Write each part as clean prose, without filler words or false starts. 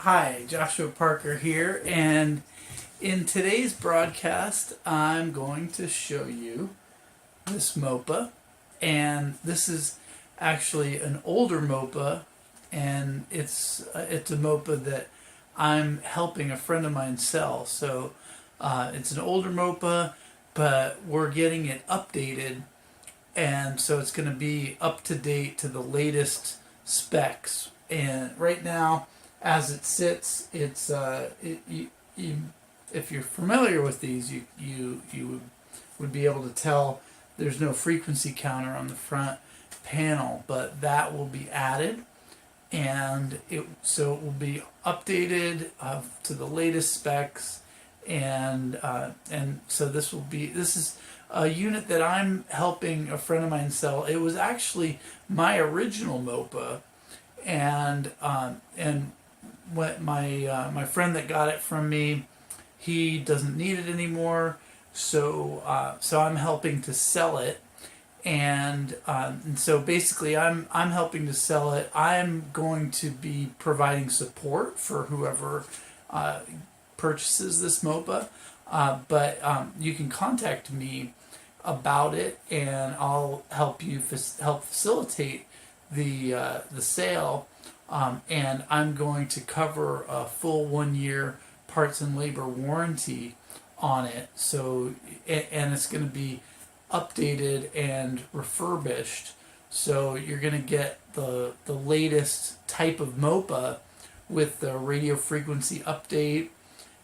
Hi, Joshua Parker here, and in today's broadcast, I'm going to show you this m.o.p.a, and this is actually an older m.o.p.a, and it's a m.o.p.a that I'm helping a friend of mine sell. So it's an older m.o.p.a, but we're getting it updated, and so it's going to be up to date to the latest specs. And right now, as it sits, it's if you're familiar with these, you would be able to tell there's no frequency counter on the front panel, but that will be added, and so it will be updated to the latest specs, and so this is a unit that I'm helping a friend of mine sell. It was actually my original m.o.p.a, and what my friend that got it from me, he doesn't need it anymore, so I'm helping to sell it, and so basically I'm helping to sell it. I'm going to be providing support for whoever purchases this m.o.p.a, but you can contact me about it, and I'll help you help facilitate the sale. And I'm going to cover a full 1 year parts and labor warranty on it. So, and it's going to be updated and refurbished. So you're going to get the latest type of m.o.p.a with the radio frequency update.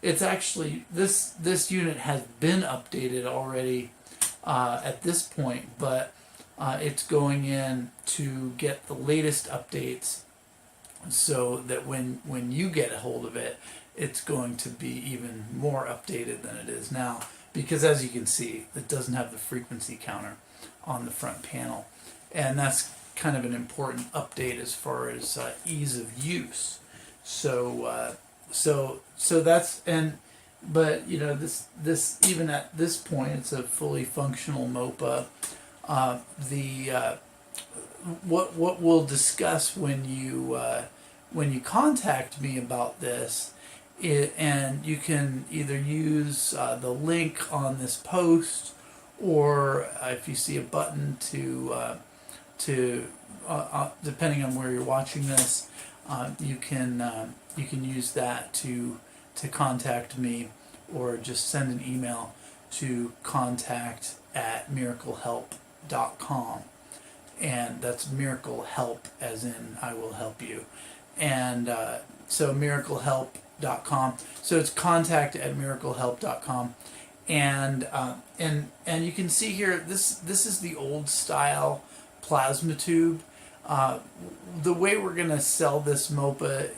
It's actually, this unit has been updated already at this point, but it's going in to get the latest updates, so that when you get a hold of it, it's going to be even more updated than it is now. Because as you can see, it doesn't have the frequency counter on the front panel, and that's kind of an important update as far as ease of use. So that's, but you know, this even at this point, it's a fully functional m.o.p.a. What we'll discuss when you contact me about this, and you can either use the link on this post, or if you see a button to depending on where you're watching this, you can use that to contact me, or just send an email to contact@miraclehelp.com. And that's miracle help, as in I will help you. And so miraclehelp.com. So it's contact@miraclehelp.com. And you can see here, this is the old style plasma tube. The way we're going to sell this m.o.p.a,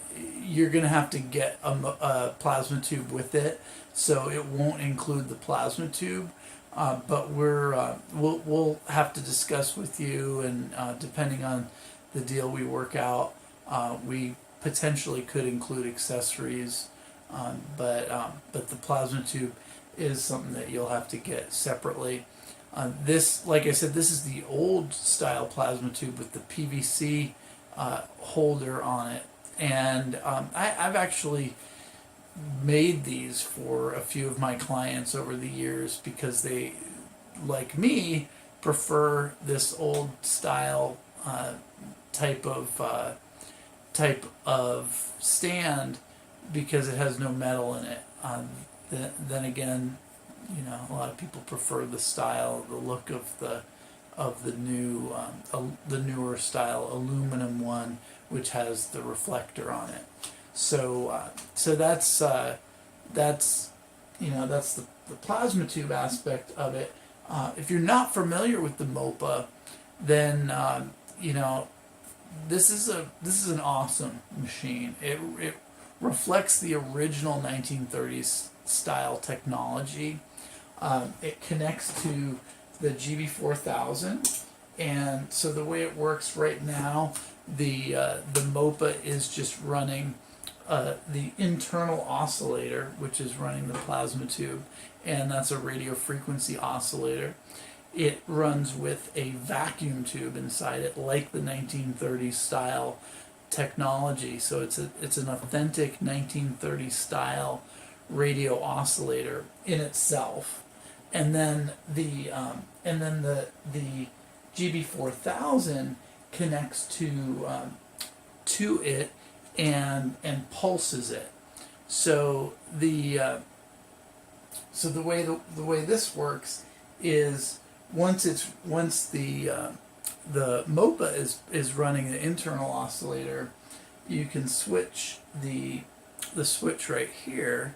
you're going to have to get a plasma tube with it, so it won't include the plasma tube. But we'll have to discuss with you, and depending on the deal we work out, we potentially could include accessories, but the plasma tube is something that you'll have to get separately. This, like I said, this is the old style plasma tube with the PVC holder on it, and I've actually made these for a few of my clients over the years, because they, like me, prefer this old style type of stand, because it has no metal in it. Then again, you know, a lot of people prefer the style, the look of the new the newer style aluminum one, which has the reflector on it. So that's you know, that's the plasma tube aspect of it. If you're not familiar with the m.o.p.a, then you know, this is an awesome machine. It reflects the original 1930s style technology. It connects to the gb-4000, and so the way it works right now, the m.o.p.a is just running the internal oscillator, which is running the plasma tube, and that's a radio frequency oscillator. It runs with a vacuum tube inside it, like the 1930s style technology. So it's an authentic 1930s style radio oscillator in itself, and then the gb4000 connects to it and pulses it. So the way this works is once the m.o.p.a is running the internal oscillator, you can switch the switch right here.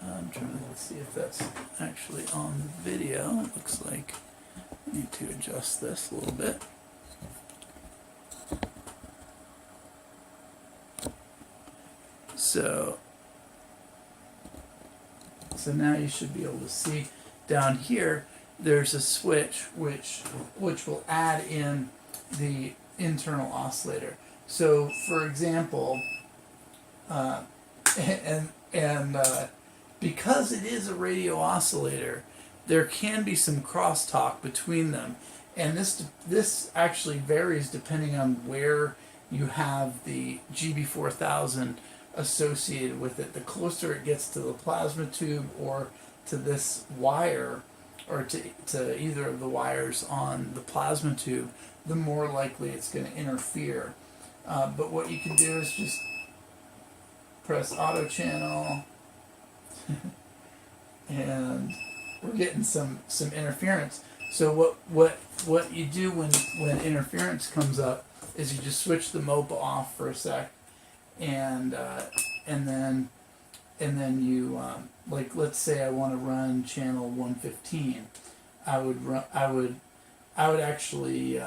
I'm trying to see if that's actually on the video. It looks like I need to adjust this a little bit. So now you should be able to see down here there's a switch which will add in the internal oscillator. So for example, because it is a radio oscillator, there can be some crosstalk between them, and this actually varies depending on where you have the gb4000 associated with it. The closer it gets to the plasma tube or to this wire, or to either of the wires on the plasma tube, the more likely it's going to interfere. But what you can do is just press auto channel, and we're getting some interference. So what you do when interference comes up is you just switch the m.o.p.a off for a sec, and then you like, let's say I want to run channel 115. I would actually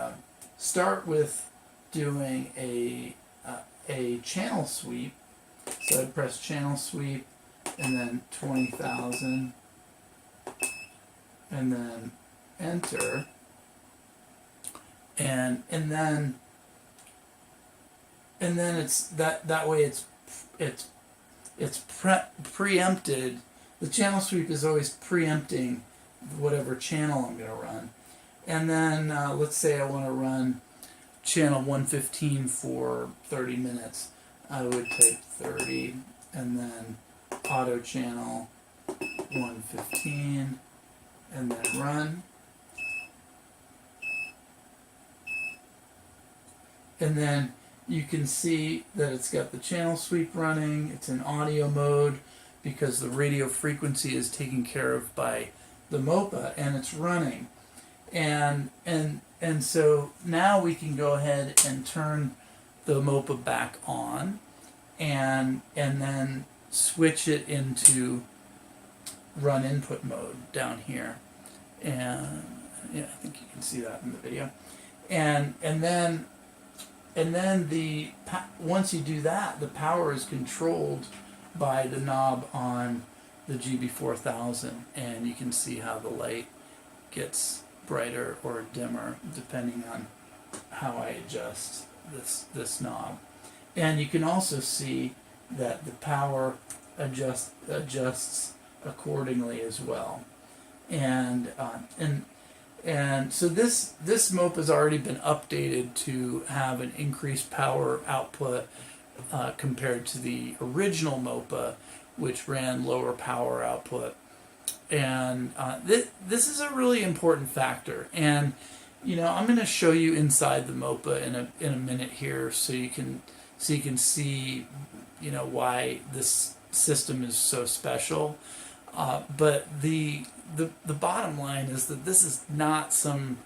start with doing a channel sweep. So I'd press channel sweep and then 20,000 and then enter, and then it's that way it's preempted. The channel sweep is always preempting whatever channel I'm going to run. And then let's say I want to run channel 115 for 30 minutes. I would type 30 and then auto channel 115 and then run. And then you can see that it's got the channel sweep running. It's in audio mode because the radio frequency is taken care of by the m.o.p.a, and it's running. And so now we can go ahead and turn the m.o.p.a back on, and then switch it into run input mode down here. And yeah, I think you can see that in the video. And then once you do that, the power is controlled by the knob on the gb4000, and you can see how the light gets brighter or dimmer depending on how I adjust this knob. And you can also see that the power adjusts accordingly as well. And so this m.o.p.a has already been updated to have an increased power output compared to the original m.o.p.a, which ran lower power output. And this is a really important factor. And I'm going to show you inside the m.o.p.a in a minute here, so you can see why this system is so special. But the bottom line is that this is not some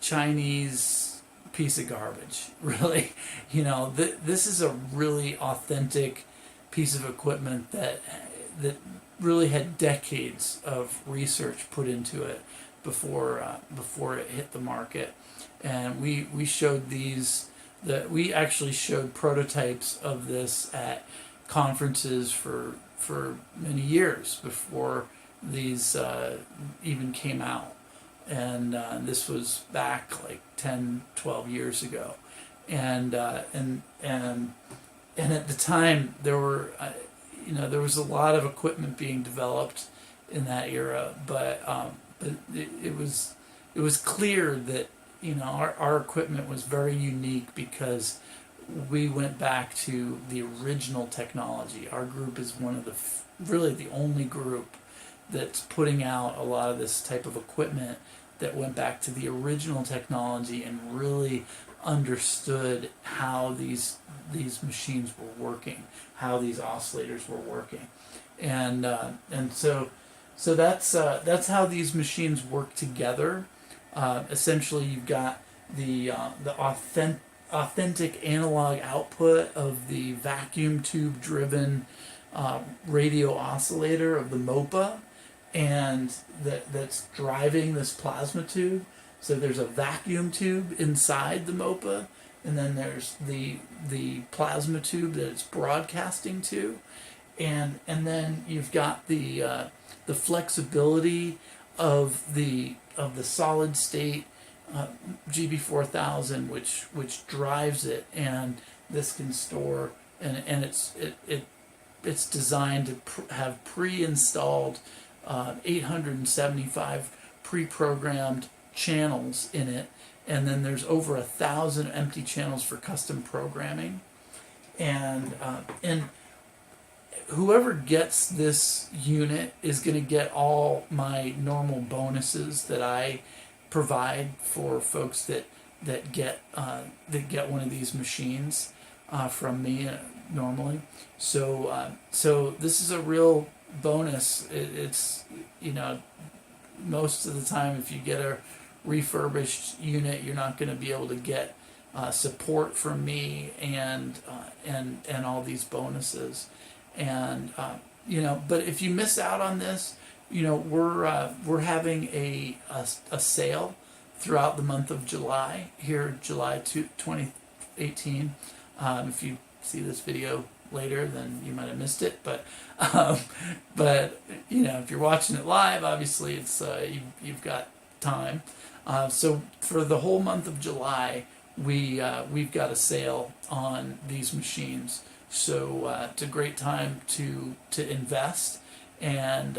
Chinese piece of garbage, really. This is a really authentic piece of equipment that really had decades of research put into it before it hit the market. And we showed we actually showed prototypes of this at conferences for many years before these even came out. And this was back like 10, 12 years ago. And at the time there were there was a lot of equipment being developed in that era, but it was clear that our equipment was very unique because we went back to the original technology. Our group is one of the really the only group that's putting out a lot of this type of equipment that went back to the original technology and really understood how these machines were working, how these oscillators were working, and so that's how these machines work together. Essentially, you've got the authentic analog output of the vacuum tube driven radio oscillator of the m.o.p.a, and that's driving this plasma tube. So there's a vacuum tube inside the m.o.p.a, and then there's the plasma tube that it's broadcasting to, and then you've got the flexibility of the solid state gb-4000, which drives it, and this can store, and it's designed to have pre-installed 875 pre-programmed channels in it, and then there's over 1,000 empty channels for custom programming, and whoever gets this unit is going to get all my normal bonuses that I provide for folks that get one of these machines from me normally. So this is a real bonus. It's most of the time, if you get a refurbished unit, you're not going to be able to get support from me and all these bonuses. And but if you miss out on this, we're having a sale throughout the month of July, here, July 2018. If you see this video later, then you might have missed it, but if you're watching it live, obviously it's you've got time. So for the whole month of July, we've got a sale on these machines. So it's a great time to invest, and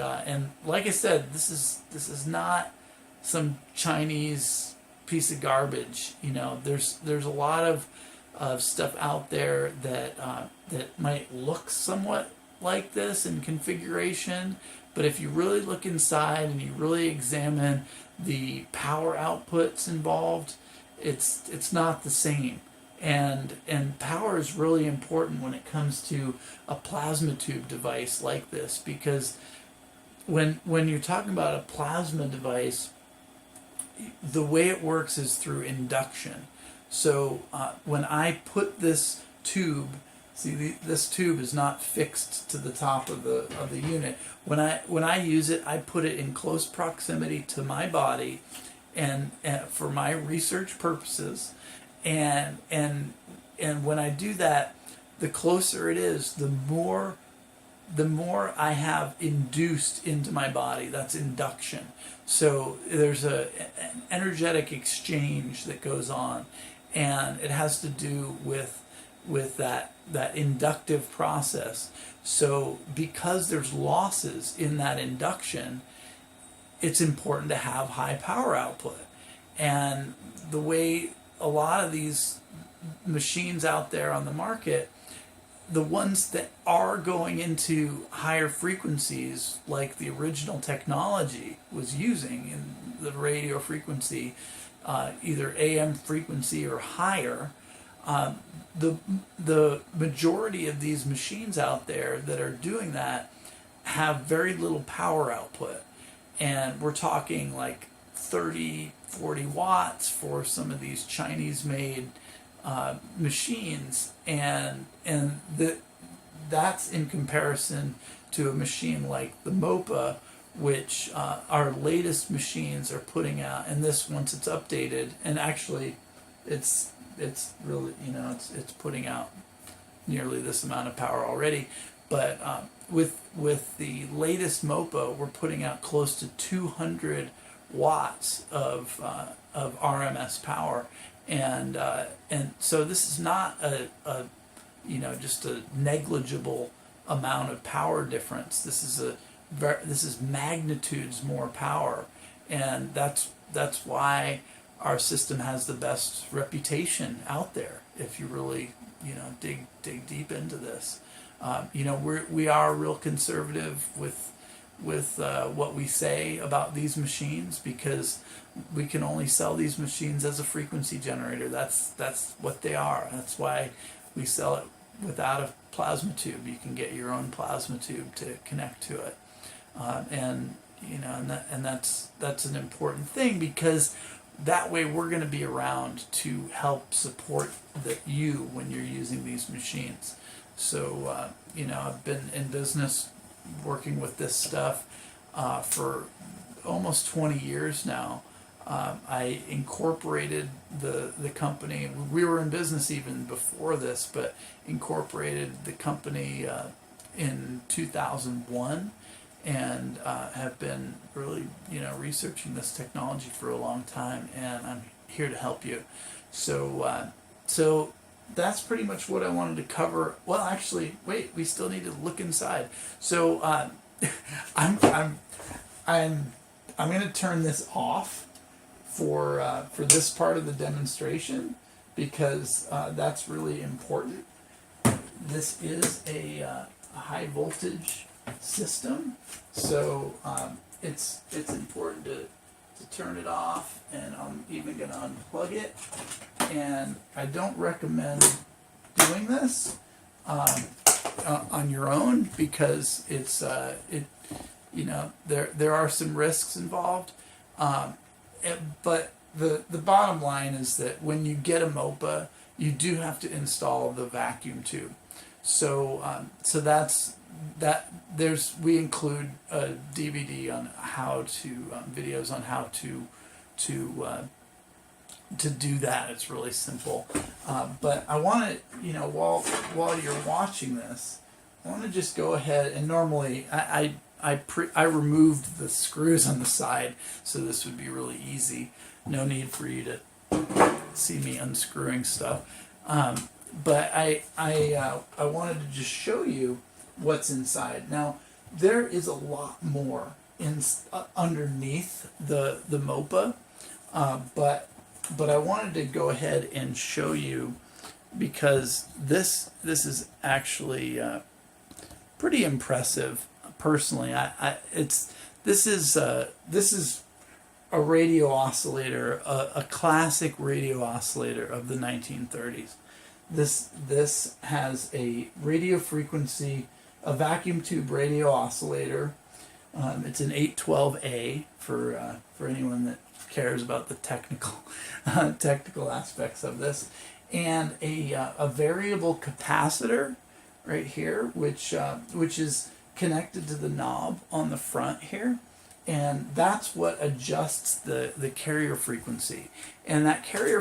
like I said, this is not some Chinese piece of garbage. There's a lot of stuff out there that might look somewhat like this in configuration, but if you really look inside and you really examine the power outputs involved, it's not the same. And power is really important when it comes to a plasma tube device like this, because when you're talking about a plasma device, the way it works is through induction. So when I put this tube, this tube is not fixed to the top of the unit. When I use it, I put it in close proximity to my body, and for my research purposes. And when I do that, the closer it is, the more I have induced into my body. That's induction. So there's an energetic exchange that goes on, and it has to do with that inductive process. So because there's losses in that induction, it's important to have high power output. And the way a lot of these machines out there on the market, the ones that are going into higher frequencies, like the original technology was using in the radio frequency, either AM frequency or higher, the majority of these machines out there that are doing that have very little power output, and we're talking like 30-40 watts for some of these Chinese-made machines, and that's in comparison to a machine like the m.o.p.a, which our latest machines are putting out. And this, once it's updated, and actually it's really, it's putting out nearly this amount of power already, but with the latest m.o.p.a, we're putting out close to 200 watts of RMS power, and so this is not a just a negligible amount of power difference. This is magnitudes more power, and that's why our system has the best reputation out there. if you really dig deep into this. We are real conservative with what we say about these machines, because we can only sell these machines as a frequency generator. That's what they are. That's why we sell it without a plasma tube. You can get your own plasma tube to connect to it, and that's an important thing, because that way we're going to be around to help support you when you're using these machines. So I've been in business working with this stuff for almost 20 years now. I incorporated the company. We were in business even before this, but incorporated the company in 2001, and have been really researching this technology for a long time, and I'm here to help you. So that's pretty much what I wanted to cover. Well, actually, wait, we still need to look inside. So I'm going to turn this off for this part of the demonstration, because that's really important. This is a high voltage system, so it's important to turn it off, and I'm even going to unplug it. And I don't recommend doing this on your own, because it's there are some risks involved. But the bottom line is that when you get a m.o.p.a, you do have to install the vacuum tube. So we include a DVD on how to videos on how to do that. It's really simple. But I want to, while you're watching this, I want to just go ahead, and normally I removed the screws on the side, so this would be really easy. No need for you to see me unscrewing stuff. But I wanted to just show you what's inside. Now, there is a lot more underneath the m.o.p.a, but I wanted to go ahead and show you, because this is actually pretty impressive. Personally, this is a radio oscillator, a classic radio oscillator of the 1930s. This has a radio frequency, a vacuum tube radio oscillator. It's an 812A for anyone that cares about the technical aspects of this, and a variable capacitor right here, which is connected to the knob on the front here, and that's what adjusts the carrier frequency. And that carrier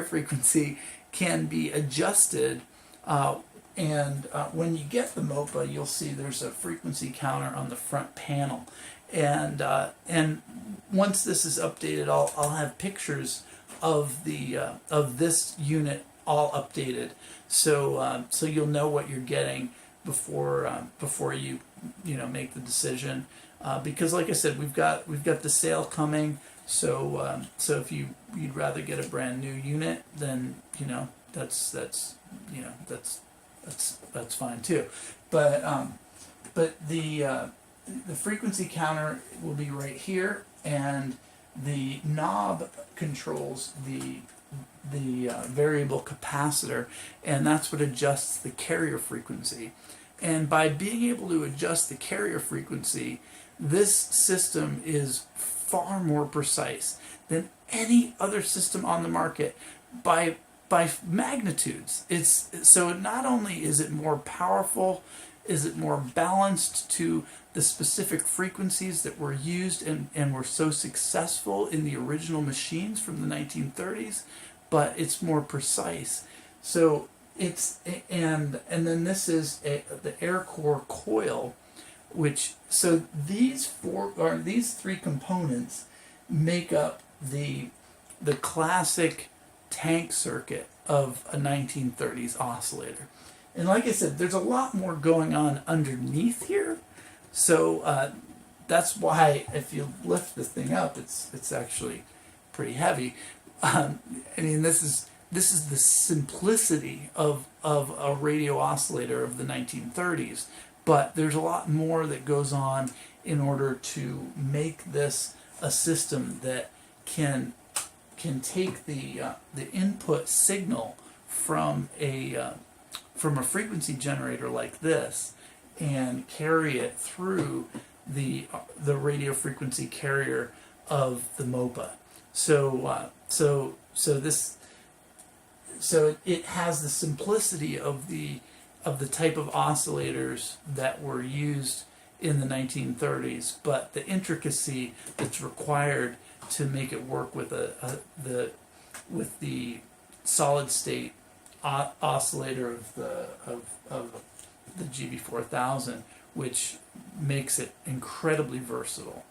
frequency can be adjusted. When you get the m.o.p.a, you'll see there's a frequency counter on the front panel, and once this is updated, I'll have pictures of this unit all updated, so you'll know what you're getting before you make the decision, because like I said, we've got the sale coming, so if you'd rather get a brand new unit, then that's fine too. But the frequency counter will be right here, and the knob controls the variable capacitor, and that's what adjusts the carrier frequency. And by being able to adjust the carrier frequency, this system is far more precise than any other system on the market by magnitudes. So not only is it more powerful, is it more balanced to the specific frequencies that were used and were so successful in the original machines from the 1930s, but it's more precise. So and then this is the air core coil, so these three components make up the classic tank circuit of a 1930s oscillator. And like I said, there's a lot more going on underneath here. So that's why if you lift this thing up, it's actually pretty heavy. I mean, this this is the simplicity of a radio oscillator of the 1930s, but there's a lot more that goes on in order to make this a system that can take the input signal from a frequency generator like this and carry it through the radio frequency carrier of the m.o.p.a. So it has the simplicity of the type of oscillators that were used in the 1930s, but the intricacy that's required to make it work with the solid state oscillator of the gb-4000, which makes it incredibly versatile.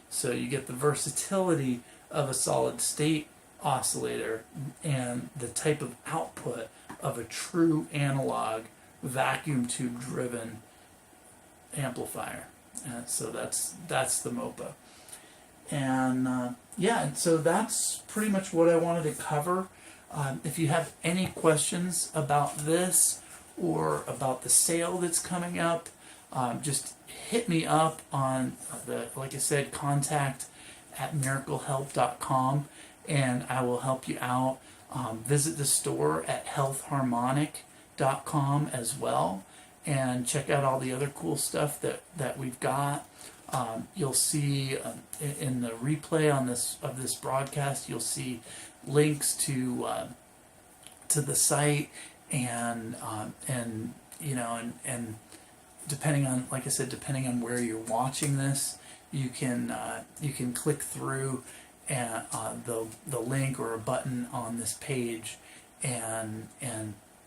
So you get the versatility of a solid state oscillator and the type of output of a true analog vacuum tube driven amplifier. And so that's the m.o.p.a. And yeah, so that's pretty much what I wanted to cover. If you have any questions about this or about the sale that's coming up, just hit me up on like I said, contact@miraclehelp.com, and I will help you out. Visit the store at healthharmonic.com as well, and check out all the other cool stuff that we've got. You'll see in the replay of this broadcast, you'll see links to the site, and depending on, like I said, depending on where you're watching this, you can click through the link or a button on this page, and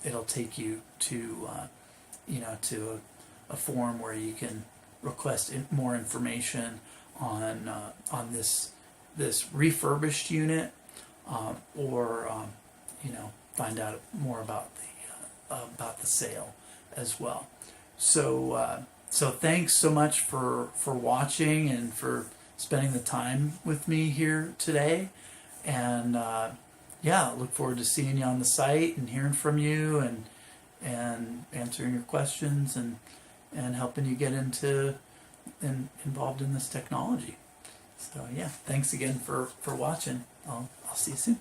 it'll take you to to a form where you can request more information on this refurbished unit, or find out more about the sale as well. So thanks so much for watching and for spending the time with me here today. And yeah, look forward to seeing you on the site and hearing from you and answering your questions and helping you get involved in this technology. So yeah, thanks again for watching. I'll see you soon.